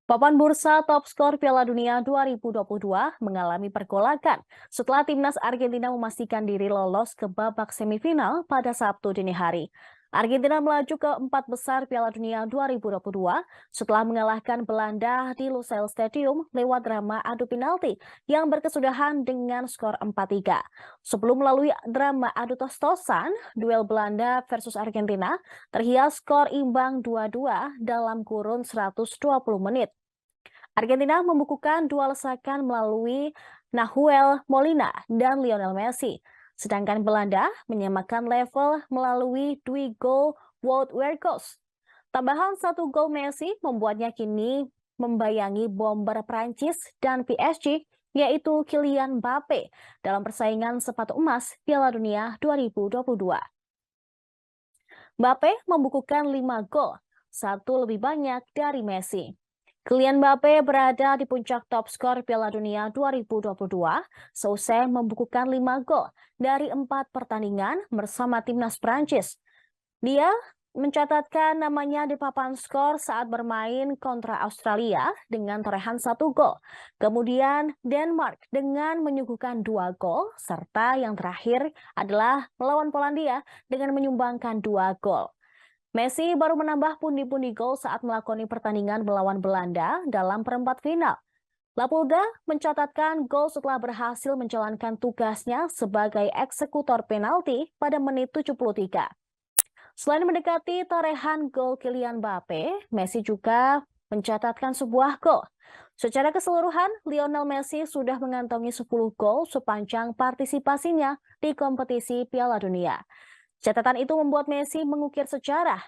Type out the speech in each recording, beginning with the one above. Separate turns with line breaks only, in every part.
Papan bursa top skor Piala Dunia 2022 mengalami pergolakan setelah timnas Argentina memastikan diri lolos ke babak semifinal pada Sabtu dini hari. Argentina melaju ke empat besar Piala Dunia 2022 setelah mengalahkan Belanda di Lusail Stadium lewat drama adu penalti yang berkesudahan dengan skor 4-3. Sebelum melalui drama adu tos-tosan, duel Belanda versus Argentina terhias skor imbang 2-2 dalam kurun 120 menit. Argentina membukukan dua lesakan melalui Nahuel Molina dan Lionel Messi. Sedangkan Belanda menyamakan level melalui dua gol Wout Weghorst. Tambahan satu gol Messi membuatnya kini membayangi bomber Prancis dan PSG, yaitu Kylian Mbappe dalam persaingan sepatu emas Piala Dunia 2022. Mbappe membukukan 5 gol, satu lebih banyak dari Messi. Kylian Mbappe berada di puncak top skor Piala Dunia 2022 seusai membukukan 5 gol dari 4 pertandingan bersama timnas Prancis. Dia mencatatkan namanya di papan skor saat bermain kontra Australia dengan torehan 1 gol. Kemudian Denmark dengan menyuguhkan 2 gol, serta yang terakhir adalah melawan Polandia dengan menyumbangkan 2 gol. Messi baru menambah pundi-pundi gol saat melakoni pertandingan melawan Belanda dalam perempat final. Lapulga mencatatkan gol setelah berhasil menjalankan tugasnya sebagai eksekutor penalti pada menit 73. Selain mendekati torehan gol Kylian Mbappe, Messi juga mencatatkan sebuah gol. Secara keseluruhan, Lionel Messi sudah mengantongi 10 gol sepanjang partisipasinya di kompetisi Piala Dunia. Catatan itu membuat Messi mengukir sejarah.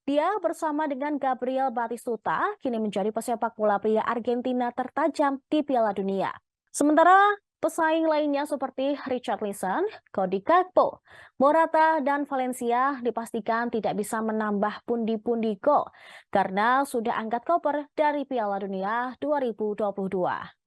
Dia bersama dengan Gabriel Batistuta kini menjadi pesepak bola pria Argentina tertajam di Piala Dunia. Sementara pesaing lainnya seperti Richarlison, Cody Gakpo, Morata, dan Valencia dipastikan tidak bisa menambah pundi-pundi gol karena sudah angkat koper dari Piala Dunia 2022.